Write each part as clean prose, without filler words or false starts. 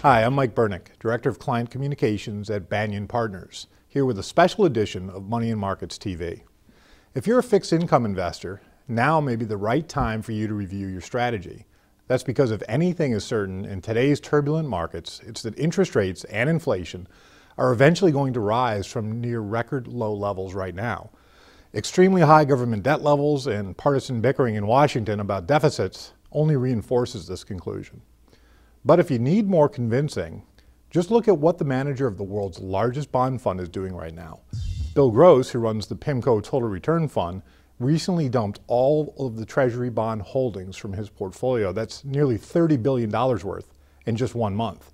Hi, I'm Mike Burnick, Director of Client Communications at Banyan Partners, here with a special edition of Money and Markets TV. If you're a fixed income investor, now may be the right time for you to review your strategy. That's because if anything is certain in today's turbulent markets, it's that interest rates and inflation are eventually going to rise from near record low levels right now. Extremely high government debt levels and partisan bickering in Washington about deficits only reinforces this conclusion. But if you need more convincing, just look at what the manager of the world's largest bond fund is doing right now. Bill Gross, who runs the PIMCO Total Return Fund, recently dumped all of the Treasury bond holdings from his portfolio. That's nearly $30 billion worth in just 1 month.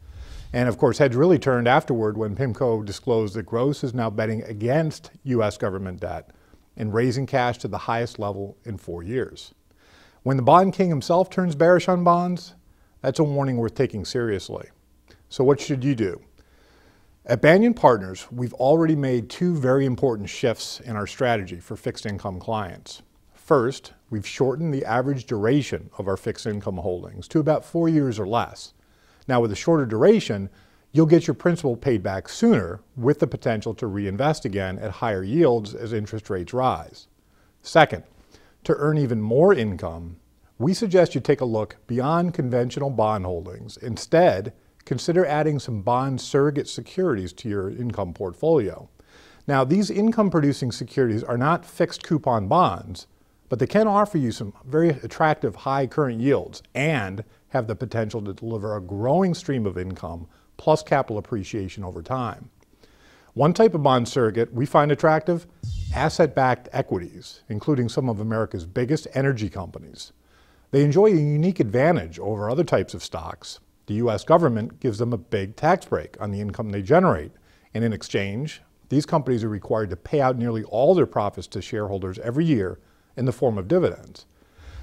And of course, heads really turned afterward when PIMCO disclosed that Gross is now betting against U.S. government debt and raising cash to the highest level in 4 years. When the bond king himself turns bearish on bonds, that's a warning worth taking seriously. So what should you do? At Banyan Partners, we've already made two very important shifts in our strategy for fixed income clients. First, we've shortened the average duration of our fixed income holdings to about 4 years or less. Now with a shorter duration, you'll get your principal paid back sooner with the potential to reinvest again at higher yields as interest rates rise. Second, to earn even more income, we suggest you take a look beyond conventional bond holdings. Instead, consider adding some bond surrogate securities to your income portfolio. Now, these income-producing securities are not fixed coupon bonds, but they can offer you some very attractive high current yields and have the potential to deliver a growing stream of income plus capital appreciation over time. One type of bond surrogate we find attractive: asset-backed equities, including some of America's biggest energy companies. They enjoy a unique advantage over other types of stocks. The U.S. government gives them a big tax break on the income they generate, and in exchange, these companies are required to pay out nearly all their profits to shareholders every year in the form of dividends.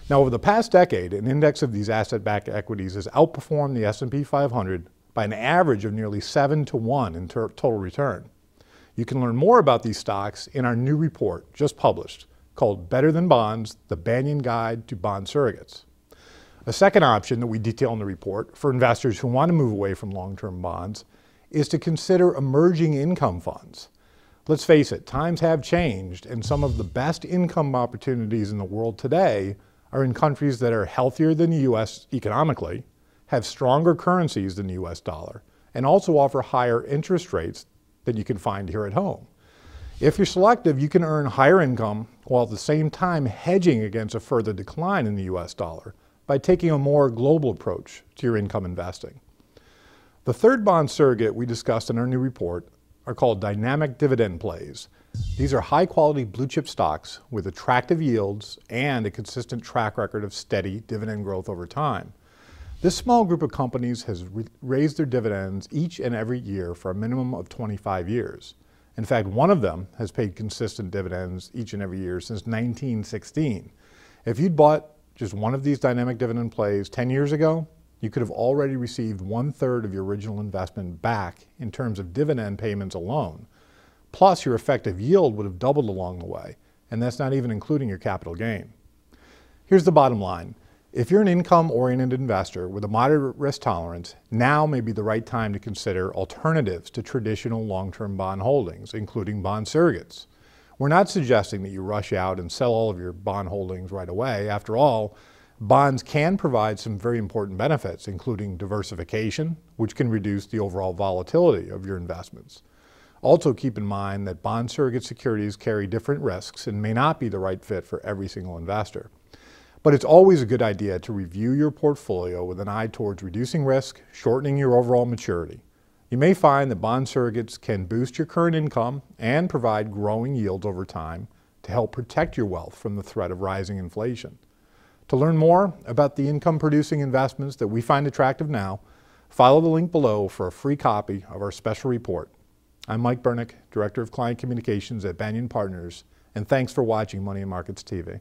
Now, over the past decade, an index of these asset-backed equities has outperformed the S&P 500 by an average of nearly 7-to-1 in total return. You can learn more about these stocks in our new report just published, called Better Than Bonds, the Banyan Guide to Bond Surrogates. A second option that we detail in the report for investors who want to move away from long-term bonds is to consider emerging income funds. Let's face it, times have changed, and some of the best income opportunities in the world today are in countries that are healthier than the U.S. economically, have stronger currencies than the U.S. dollar, and also offer higher interest rates than you can find here at home. If you're selective, you can earn higher income while at the same time hedging against a further decline in the U.S. dollar by taking a more global approach to your income investing. The third bond surrogate we discussed in our new report are called dynamic dividend plays. These are high-quality blue-chip stocks with attractive yields and a consistent track record of steady dividend growth over time. This small group of companies has raised their dividends each and every year for a minimum of 25 years. In fact, one of them has paid consistent dividends each and every year since 1916. If you'd bought just one of these dynamic dividend plays 10 years ago, you could have already received 1/3 of your original investment back in terms of dividend payments alone. Plus, your effective yield would have doubled along the way, and that's not even including your capital gain. Here's the bottom line. If you're an income-oriented investor with a moderate risk tolerance, now may be the right time to consider alternatives to traditional long-term bond holdings, including bond surrogates. We're not suggesting that you rush out and sell all of your bond holdings right away. After all, bonds can provide some very important benefits, including diversification, which can reduce the overall volatility of your investments. Also keep in mind that bond surrogate securities carry different risks and may not be the right fit for every single investor. But it's always a good idea to review your portfolio with an eye towards reducing risk, shortening your overall maturity. You may find that bond surrogates can boost your current income and provide growing yields over time to help protect your wealth from the threat of rising inflation. To learn more about the income-producing investments that we find attractive now, follow the link below for a free copy of our special report. I'm Mike Burnick, Director of Client Communications at Banyan Partners, and thanks for watching Money and Markets TV.